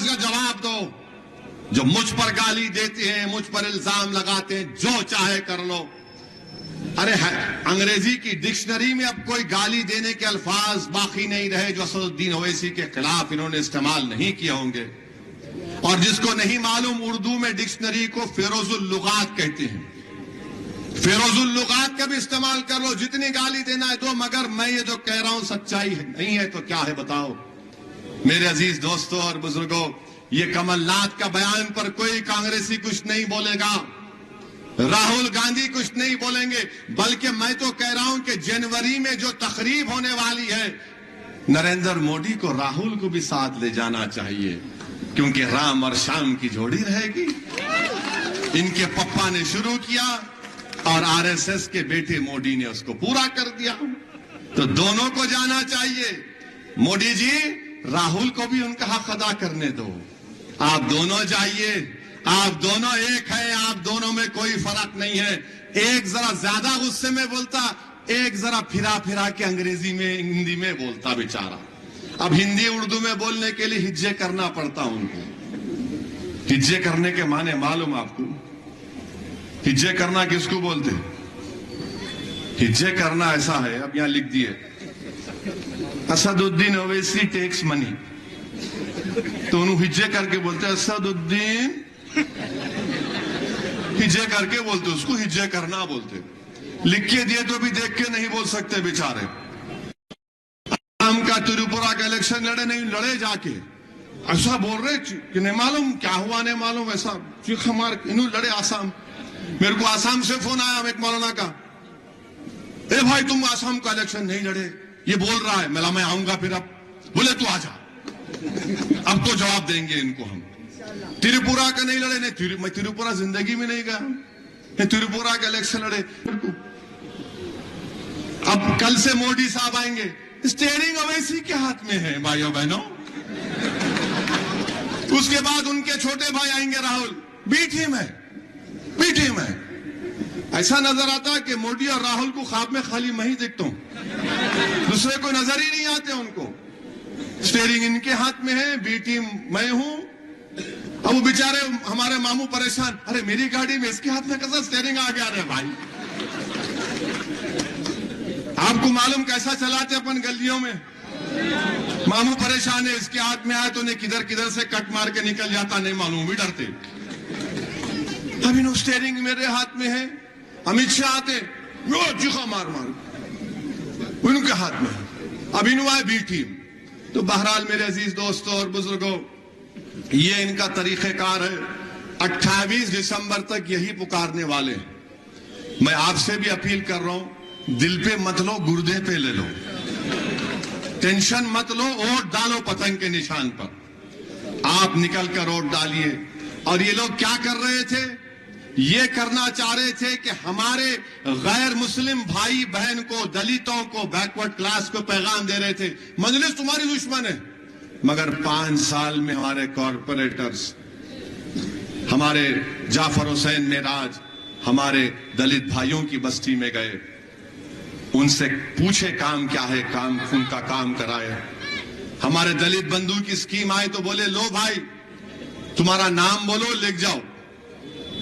اس کا جواب دو. جو مجھ پر گالی دیتے ہیں, مجھ پر الزام لگاتے ہیں, جو چاہے کر لو. ارے انگریزی کی ڈکشنری میں اب کوئی گالی دینے کے الفاظ باقی نہیں رہے جو اسد الدین اویسی کے خلاف انہوں نے استعمال نہیں کیے ہوں گے. اور جس کو نہیں معلوم, اردو میں ڈکشنری کو فیروز اللغات کہتے ہیں. فیروز اللغات کا بھی استعمال کر لو, جتنی گالی دینا ہے دو, مگر میں یہ جو کہہ رہا ہوں سچائی نہیں ہے تو کیا ہے بتاؤ. میرے عزیز دوستوں اور بزرگوں, یہ کمل ناتھ کا بیان پر کوئی کانگریسی کچھ نہیں بولے گا, راہل گاندھی کچھ نہیں بولیں گے, بلکہ میں تو کہہ رہا ہوں کہ جنوری میں جو تقریب ہونے والی ہے, نریندر موڈی کو راہل کو بھی ساتھ لے جانا چاہیے, کیونکہ رام اور شام کی جوڑی رہے گی. ان کے پپا نے شروع کیا اور آر ایس ایس کے بیٹے موڈی نے اس کو پورا کر دیا, تو دونوں کو جانا چاہیے. موڈی جی, راہل کو بھی ان کا حق ادا کرنے دو. آپ دونوں جائیے, آپ دونوں ایک ہیں, آپ دونوں میں کوئی فرق نہیں ہے. ایک ذرا زیادہ غصے میں بولتا, ایک ذرا پھرا پھرا کے انگریزی میں ہندی میں بولتا بیچارہ. اب ہندی اردو میں بولنے کے لیے ہجے کرنا پڑتا ان کو. ہجے کرنے کے معنی معلوم آپ کو؟ ہجے کرنا کس کو بولتے؟ ہجے کرنا ایسا ہے, اب یہاں لکھ دیے, اسد الدین اویسی ٹیکس منی, تو انہوں ہجے کر کے بولتے اسد الدین, ہجے کر کے بولتے, اس کو ہجے کرنا بولتے. لکھ کے دیے تو بھی دیکھ کے نہیں بول سکتے بیچارے. کا تریپورا کا الیکشن لڑے, نہیں لڑے, جا کے ایسا بول رہے کہ نہیں معلوم کیا ہوا, نہیں معلوم, ایسا چیخ مار انہوں لڑے. آسام, میرے کو آسام سے فون آیا ایک مولانا کا, اے بھائی تم آسام کا الیکشن نہیں لڑے, یہ بول رہا ہے. میں آؤں گا پھر. اب بولے تو آ جا, اب تو جواب دیں گے ان کو ہم. تریپورا کا نہیں لڑے, نہیں میں تریپورا زندگی میں نہیں گیا, تریپورا کا الیکشن لڑے. اب کل سے موڈی صاحب آئیں گے, اسٹیئرنگ اویسی کے ہاتھ میں ہے بھائیوں بہنوں. اس کے بعد ان کے چھوٹے بھائی آئیں گے راہل, بی ٹیم ہے, بی ٹیم ہے. ایسا نظر آتا ہے کہ موڈی اور راہل کو خواب میں خالی میں ہی دیکھتا ہوں, دوسرے کو نظر ہی نہیں آتے ان کو. اسٹیئرنگ ان کے ہاتھ میں ہے, بی ٹیم میں ہوں. اب وہ بیچارے ہمارے ماموں پریشان, ارے میری گاڑی میں اس کے ہاتھ میں کیسا اسٹیئرنگ آ گیا رہے بھائی. آپ کو معلوم کیسا چلاتے اپن گلیوں میں, ماموں پریشان ہے, اس کے ہاتھ میں آئے تو انہیں کدھر کدھر سے کٹ مار کے نکل جاتا, نہیں معلوم, بھی ڈرتے. اب انہوں اسٹیئرنگ میرے ہاتھ میں ہے, امیت شاہ آتے چیخا مار ان کے ہاتھ میں, اب انہوں آئے بی ٹیم. تو بہرحال میرے عزیز دوستوں اور بزرگوں, یہ ان کا طریقہ کار ہے. 28 دسمبر تک یہی پکارنے والے ہیں. میں آپ سے بھی اپیل کر رہا ہوں, دل پہ مت لو, گردے پہ لے لو, ٹینشن مت لو, ووٹ ڈالو پتنگ کے نشان پر. آپ نکل کر ووٹ ڈالیے. اور یہ لوگ کیا کر رہے تھے؟ یہ کرنا چاہ رہے تھے کہ ہمارے غیر مسلم بھائی بہن کو, دلتوں کو, بیکورڈ کلاس کو پیغام دے رہے تھے, مجلس تمہاری دشمن ہے. مگر 5 سال میں ہمارے کارپوریٹرز, ہمارے جعفر حسین معراج, ہمارے دلت بھائیوں کی بستی میں گئے, ان سے پوچھے کام کیا ہے, کام ان کا کام کرائے. ہمارے دلت بندھو کی اسکیم آئے تو بولے لو بھائی تمہارا نام بولو, لکھ جاؤ.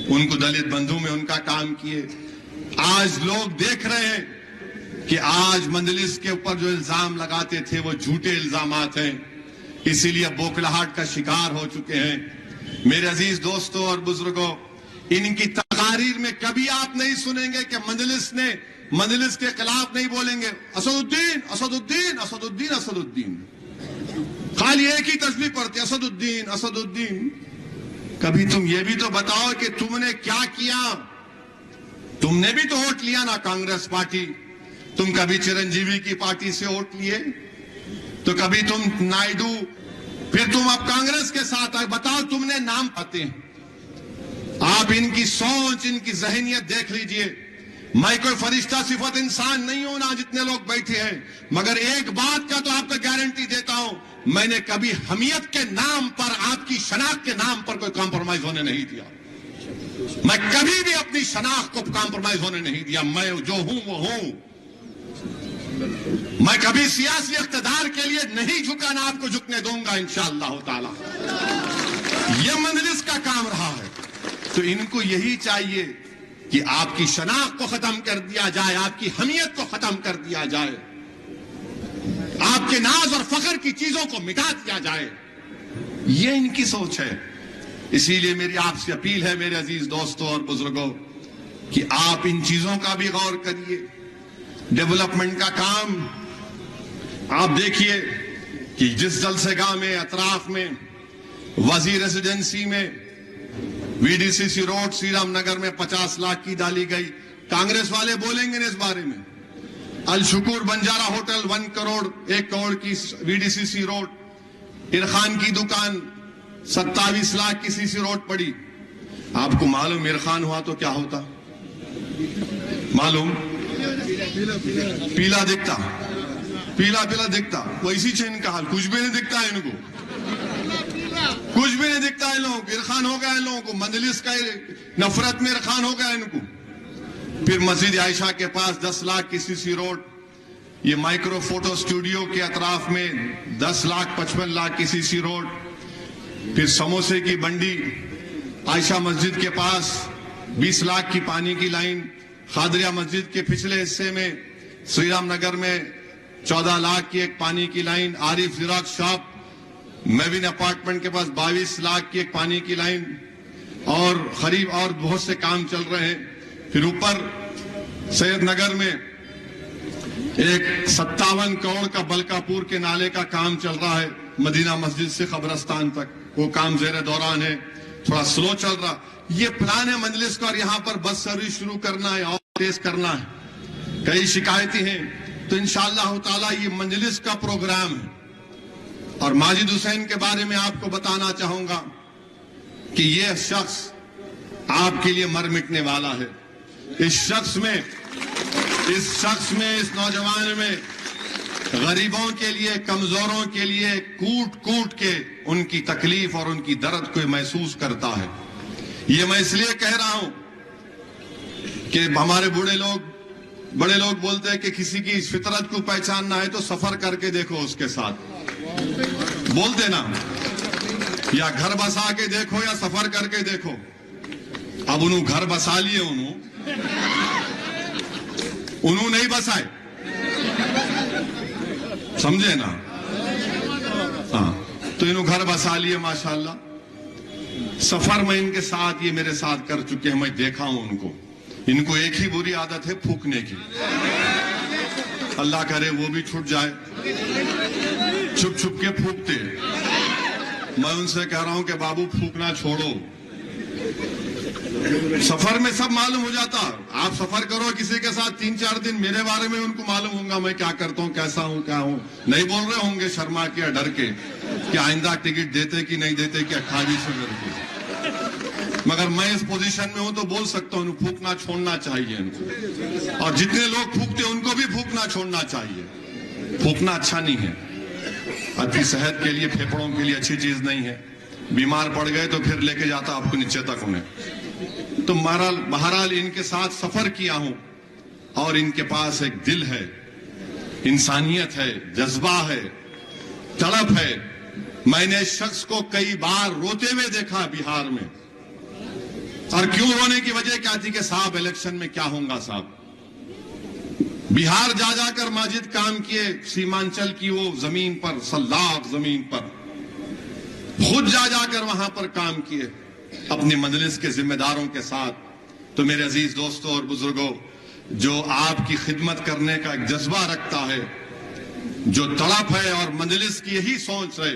ان کو دلت بندھو میں ان کا کام کیے. آج لوگ دیکھ رہے ہیں کہ آج مجلس کے اوپر جو الزام لگاتے تھے وہ جھوٹے الزامات ہیں, اسی لیے بوکھلاہٹ کا شکار ہو چکے ہیں. میرے عزیز دوستوں اور بزرگوں, ان کی تقاریر میں کبھی آپ نہیں سنیں گے کہ مجلس کے خلاف نہیں بولیں گے اسد الدین اسد الدین اسد الدین اسد الدین, خالی ایک ہی تسبیح پڑھتے اسد الدین اسد الدین. کبھی تم یہ بھی تو بتاؤ کہ تم نے کیا کیا. تم نے بھی تو ووٹ لیا نا کانگریس پارٹی, تم کبھی چرنجیوی کی پارٹی سے ووٹ لیے, تو کبھی تم نائیڈو, پھر تم اب کانگریس کے ساتھ آئے. بتاؤ تم نے نام پاتے ہیں. آپ ان کی سوچ, ان کی ذہنیت دیکھ لیجئے. میں کوئی فرشتہ صفت انسان نہیں ہوں نا جتنے لوگ بیٹھے ہیں, مگر ایک بات کا تو آپ کو گارنٹی دیتا ہوں, میں نے کبھی حمیت کے نام پر, آپ کی شناخت کے نام پر کوئی کمپرومائز ہونے نہیں دیا. میں کبھی بھی اپنی شناخت کو کمپرومائز ہونے نہیں دیا. میں جو ہوں وہ ہوں. میں کبھی سیاسی اقتدار کے لیے نہیں جھکا, نہ آپ کو جھکنے دوں گا انشاءاللہ تعالی. یہ مجلس کا کام رہا ہے. تو ان کو یہی چاہیے کہ آپ کی شناخت کو ختم کر دیا جائے, آپ کی حمیت کو ختم کر دیا جائے, آپ کے ناز اور فخر کی چیزوں کو مٹا دیا جائے. یہ ان کی سوچ ہے. اسی لیے میری آپ سے اپیل ہے میرے عزیز دوستوں اور بزرگوں کہ آپ ان چیزوں کا بھی غور کریے. ڈیولپمنٹ کا کام آپ دیکھیے کہ جس جلسہ گاہ میں اطراف میں وزیر ریزیڈنسی میں وی D C C road Sri Ram Nagar میں 50 لاکھ کی ڈالی گئی, کانگریس والے بولیں گے اس بارے میں. الشکور بنجارہ ہوٹل 1 کروڑ کی وی ڈی سی سی روڈ, عرخان کی دکان 27 لاکھ کی سی سی روڈ پڑی. آپ کو معلوم عرخان ہوا تو کیا ہوتا معلوم؟ پیلا دکھتا, پیلا دکھتا. ویسی چین کا حال کچھ بھی نہیں دکھتا ہے ان کو, کچھ بھی نہیں دکھتا ہے لوگوں کو. عرخان ہو گیا ان لوگوں کو, مجلس کا نفرت میں عرخان ہو گیا ان کو. پھر مسجد عائشہ کے پاس 10 لاکھ کی سی سی روڈ, یہ مائکرو فوٹو اسٹوڈیو کے اطراف میں 10,55 لاکھ کی سی سی روڈ. پھر سموسے کی بنڈی عائشہ مسجد کے پاس 20 لاکھ کی پانی کی لائن. خادریہ مسجد کے پچھلے حصے میں سری رام نگر میں 14 لاکھ کی ایک پانی کی لائن. عارف زیراکس شاپ میوین اپارٹمنٹ کے پاس 22 لاکھ کی ایک پانی کی لائن, اور قریب اور بہت سے کام چل رہے ہیں. پھر اوپر سید نگر میں ایک 57 کروڑ کا بلکاپور کے نالے کا کام چل رہا ہے, مدینہ مسجد سے قبرستان تک. وہ کام زیر دوران ہے, تھوڑا سلو چل رہا. یہ پلان ہے مجلس کا, اور یہاں پر بس سروس شروع کرنا ہے اور تیز کرنا ہے. کئی شکایتیں ہیں, تو انشاءاللہ تعالی یہ مجلس کا پروگرام ہے. اور ماجد حسین کے بارے میں آپ کو بتانا چاہوں گا کہ یہ شخص آپ کے لیے مر مٹنے والا ہے. اس شخص میں اس نوجوان میں غریبوں کے لیے, کمزوروں کے لیے کوٹ کوٹ کے ان کی تکلیف اور ان کی درد کو محسوس کرتا ہے. یہ میں اس لیے کہہ رہا ہوں کہ ہمارے بڑے لوگ بولتے ہیں کہ کسی کی فطرت کو پہچاننا ہے تو سفر کر کے دیکھو اس کے ساتھ. بولتے نا, یا گھر بسا کے دیکھو یا سفر کر کے دیکھو. اب انہوں گھر بسا لیے, انہوں نہیں بسائے, سمجھے نا. ہاں, تو انہوں گھر بسا لیے ماشاءاللہ. سفر میں ان کے ساتھ یہ میرے ساتھ کر چکے ہیں, میں دیکھا ہوں ان کو ایک ہی بری عادت ہے پھونکنے کی. اللہ کرے وہ بھی چھوٹ جائے, چھپ چھپ کے پھونکتے. میں ان سے کہہ رہا ہوں کہ بابو پھونکنا چھوڑو. سفر میں سب معلوم ہو جاتا. آپ سفر کرو کسی کے ساتھ 3-4 دن, میرے بارے میں ان کو معلوم ہوگا میں کیا کرتا ہوں, کیسا ہوں, کیا ہوں. نہیں بول رہے ہوں گے شرما کے یا ڈر کے کہ آئندہ ٹکٹ دیتے کہ نہیں دیتے, کیا کھاجی سے ڈر کے. مگر میں اس پوزیشن میں ہوں تو بول سکتا ہوں پھونکنا چھوڑنا چاہیے ان کو. اور جتنے لوگ پھونکتے ان کو بھی پھونکنا چھوڑنا چاہیے. پھونکنا اچھا نہیں ہے, آپ کی صحت کے لیے, پھیپڑوں کے لیے اچھی چیز نہیں ہے. بیمار پڑ گئے تو پھر لے کے جاتا آپ کو نیچے تک انہیں. تو بہرحال ان کے ساتھ سفر کیا ہوں, اور ان کے پاس ایک دل ہے, انسانیت ہے, جذبہ ہے, تڑپ ہے. میں نے اس شخص کو کئی بار روتے ہوئے دیکھا بہار میں. اور کیوں رونے کی وجہ کیا تھی کہ صاحب الیکشن میں کیا ہوں گا صاحب. بہار جا کر ماجد کام کیے, سیمانچل کی وہ زمین پر, سلاخ زمین پر خود جا کر وہاں پر کام کیے اپنی مجلس کے ذمہ داروں کے ساتھ. تو میرے عزیز دوستوں اور بزرگوں, جو آپ کی خدمت کرنے کا ایک جذبہ رکھتا ہے, جو تڑپ ہے, اور مجلس کی یہی سوچ ہے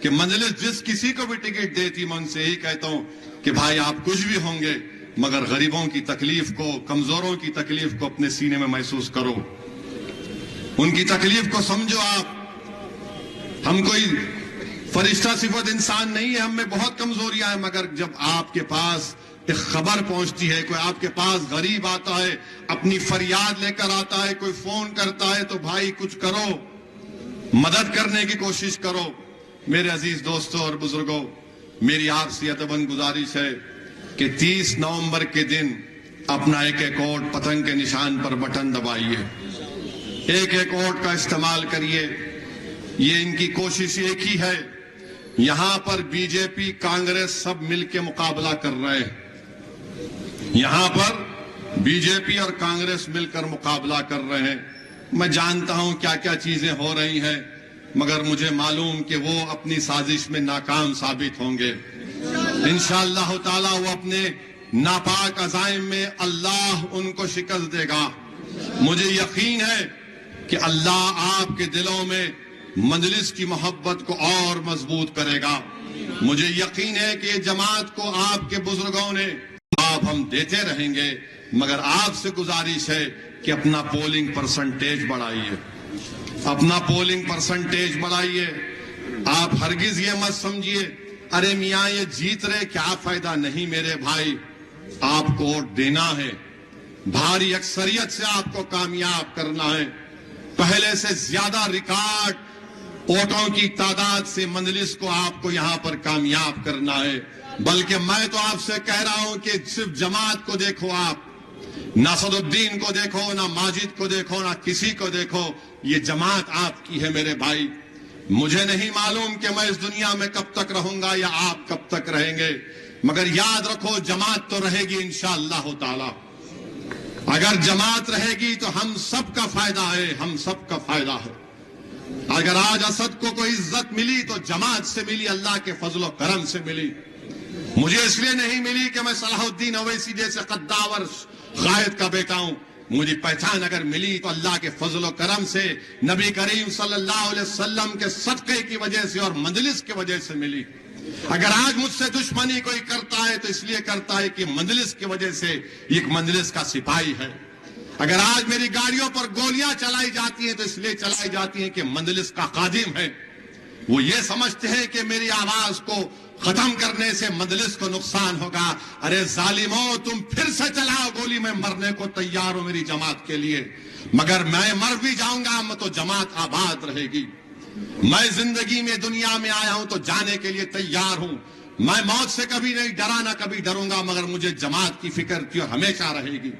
کہ مجلس جس کسی کو بھی ٹکٹ دیتی, میں ان سے یہی کہتا ہوں کہ بھائی آپ کچھ بھی ہوں گے مگر غریبوں کی تکلیف کو, کمزوروں کی تکلیف کو اپنے سینے میں محسوس کرو, ان کی تکلیف کو سمجھو. آپ ہم کوئی فرشتہ صفت انسان نہیں ہے, ہم میں بہت کمزوریاں ہیں, مگر جب آپ کے پاس ایک خبر پہنچتی ہے, کوئی آپ کے پاس غریب آتا ہے, اپنی فریاد لے کر آتا ہے, کوئی فون کرتا ہے, تو بھائی کچھ کرو, مدد کرنے کی کوشش کرو. میرے عزیز دوستوں اور بزرگوں, میری آپ سے ادباً گزارش ہے کہ 30 نومبر کے دن اپنا ایک ووٹ پتنگ کے نشان پر بٹن دبائیے, ایک ووٹ کا استعمال کریے. یہ ان کی کوشش ایک ہی ہے یہاں پر بی جے پی کانگریس سب مل کے مقابلہ کر رہے ہیں، یہاں پر بی جے پی اور کانگریس مل کر مقابلہ کر رہے ہیں۔ میں جانتا ہوں کیا کیا چیزیں ہو رہی ہیں، مگر مجھے معلوم کہ وہ اپنی سازش میں ناکام ثابت ہوں گے۔ انشاءاللہ تعالی وہ اپنے ناپاک عزائم میں اللہ ان کو شکست دے گا۔ مجھے یقین ہے کہ اللہ آپ کے دلوں میں مجلس کی محبت کو اور مضبوط کرے گا۔ مجھے یقین ہے کہ یہ جماعت کو آپ کے بزرگوں نے آپ ہم دیتے رہیں گے، مگر آپ سے گزارش ہے کہ اپنا پولنگ پرسنٹیج بڑھائیے، اپنا پولنگ پرسنٹیج بڑھائیے۔ آپ ہرگز یہ مت سمجھیے ارے میاں یہ جیت رہے کیا فائدہ، نہیں میرے بھائی، آپ کو ووٹ دینا ہے، بھاری اکثریت سے آپ کو کامیاب کرنا ہے، پہلے سے زیادہ ریکارڈ ووٹوں کی تعداد سے مجلس کو آپ کو یہاں پر کامیاب کرنا ہے۔ بلکہ میں تو آپ سے کہہ رہا ہوں کہ صرف جماعت کو دیکھو، آپ نہ اسد الدین کو دیکھو، نہ ماجد کو دیکھو، نہ کسی کو دیکھو، یہ جماعت آپ کی ہے میرے بھائی۔ مجھے نہیں معلوم کہ میں اس دنیا میں کب تک رہوں گا یا آپ کب تک رہیں گے، مگر یاد رکھو جماعت تو رہے گی انشاءاللہ تعالی۔ اگر جماعت رہے گی تو ہم سب کا فائدہ ہے، ہم سب کا فائدہ ہے۔ اگر آج اسد کو کوئی عزت ملی تو جماعت سے ملی، اللہ کے فضل و کرم سے ملی۔ مجھے اس لیے نہیں ملی کہ میں صلاح الدین اویسی جیسے قداور قائد کا بیٹا ہوں، مجھے پہچان اگر ملی تو اللہ کے فضل و کرم سے، نبی کریم صلی اللہ علیہ وسلم کے صدقے کی وجہ سے اور مجلس کی وجہ سے ملی۔ اگر آج مجھ سے دشمنی کوئی کرتا ہے تو اس لیے کرتا ہے کہ مجلس کی وجہ سے ایک مجلس کا سپاہی ہے۔ اگر آج میری گاڑیوں پر گولیاں چلائی جاتی ہیں تو اس لیے چلائی جاتی ہیں کہ مجلس کا خادم ہے۔ وہ یہ سمجھتے ہیں کہ میری آواز کو ختم کرنے سے مجلس کو نقصان ہوگا۔ ارے ظالموں، تم پھر سے چلاؤ گولی، میں مرنے کو تیار ہوں میری جماعت کے لیے، مگر میں مر بھی جاؤں گا تو جماعت آباد رہے گی۔ میں زندگی میں دنیا میں آیا ہوں تو جانے کے لیے تیار ہوں۔ میں موت سے کبھی نہیں ڈرا، نہ کبھی ڈروں گا، مگر مجھے جماعت کی فکر تھی اور ہمیشہ رہے گی۔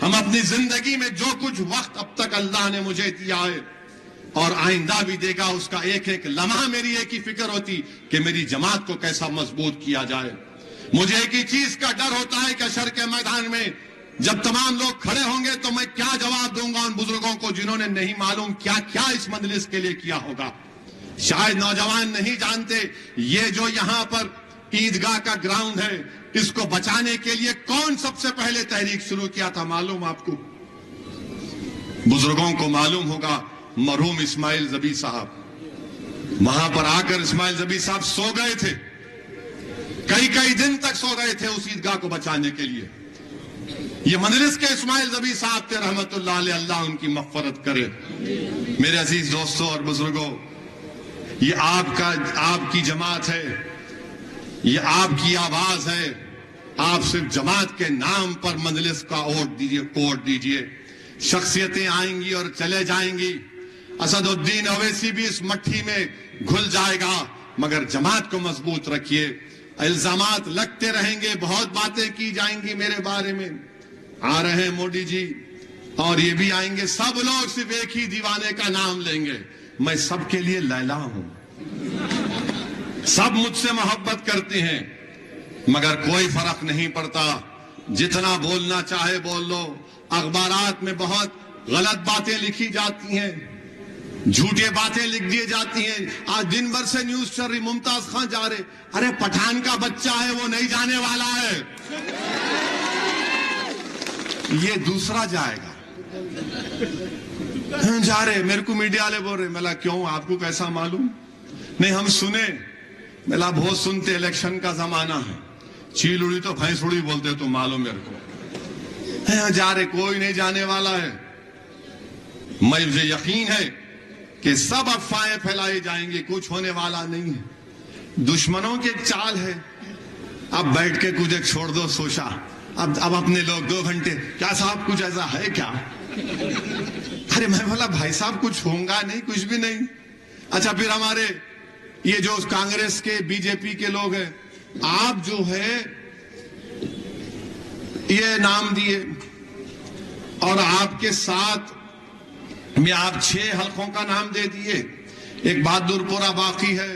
ہم اپنی زندگی میں جو کچھ وقت اب تک اللہ نے مجھے دیا ہے اور آئندہ بھی دے گا، اس کا ایک ایک لمحہ میری ایک ہی فکر ہوتی کہ میری جماعت کو کیسا مضبوط کیا جائے۔ مجھے ایک ہی چیز کا ڈر ہوتا ہے کہ حشر کے میدان میں جب تمام لوگ کھڑے ہوں گے تو میں کیا جواب دوں گا ان بزرگوں کو جنہوں نے نہیں معلوم کیا کیا اس مجلس کے لیے کیا ہوگا۔ شاید نوجوان نہیں جانتے یہ جو یہاں پر عیدگاہ کا گراؤنڈ ہے، اس کو بچانے کے لیے کون سب سے پہلے تحریک شروع کیا تھا معلوم آپ کو؟ بزرگوں کو معلوم ہوگا، مرحوم اسماعیل ذبیح صاحب۔ وہاں پر آ کر اسماعیل ذبیح صاحب سو گئے تھے، کئی دن تک سو گئے تھے اس عیدگاہ کو بچانے کے لیے۔ یہ مجلس کے اسماعیل ذبیح صاحب تھے رحمت اللہ علیہ، اللہ ان کی مغفرت کرے۔ میرے عزیز دوستوں اور بزرگوں، یہ آپ کی جماعت ہے، یہ آپ کی آواز ہے۔ آپ صرف جماعت کے نام پر مجلس کا ووٹ دیجئے۔ شخصیتیں آئیں گی اور چلے جائیں گی، اسد الدین اویسی بھی اس مٹھی میں گھل جائے گا، مگر جماعت کو مضبوط رکھیے۔ الزامات لگتے رہیں گے، بہت باتیں کی جائیں گی میرے بارے میں، آ رہے ہیں مودی جی اور یہ بھی آئیں گے، سب لوگ صرف ایک ہی دیوانے کا نام لیں گے، میں سب کے لیے لیلا ہوں، سب مجھ سے محبت کرتے ہیں، مگر کوئی فرق نہیں پڑتا، جتنا بولنا چاہے بول لو۔ اخبارات میں بہت غلط باتیں لکھی جاتی ہیں، جھوٹے باتیں لکھ دی جاتی ہیں۔ آج دن بھر سے نیوز چل رہی، ممتاز خان جا رہے، ارے پٹھان کا بچہ ہے، وہ نہیں جانے والا ہے، یہ دوسرا جائے گا۔ جا رہے، میرے کو میڈیا والے بول رہے، ملا کیوں، آپ کو کیسا معلوم؟ نہیں ہم سنے، ملا بہت سنتے، الیکشن کا زمانہ ہے، چیل اڑی تو بھینس اڑی بولتے تو معلوم میرے کو، جا رہے، کوئی نہیں جانے والا ہے۔ مجھے یقین ہے کہ سب افواہیں پھیلائی جائیں گے، کچھ ہونے والا نہیں ہے۔ دشمنوں کے ایک چال ہے، اب بیٹھ کے کچھ ایک چھوڑ دو سوچا، اب اپنے لوگ 2 گھنٹے، کیا صاحب کچھ ایسا ہے کیا؟ ارے میں بولا بھائی صاحب کچھ ہوگا نہیں، کچھ بھی نہیں۔ اچھا پھر ہمارے یہ جو کانگریس کے بی جے پی کے لوگ ہیں، آپ جو ہے یہ نام دیے اور آپ کے ساتھ میں آپ 6 حلقوں کا نام دے دیے، ایک بہادر پورہ باقی ہے،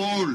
old,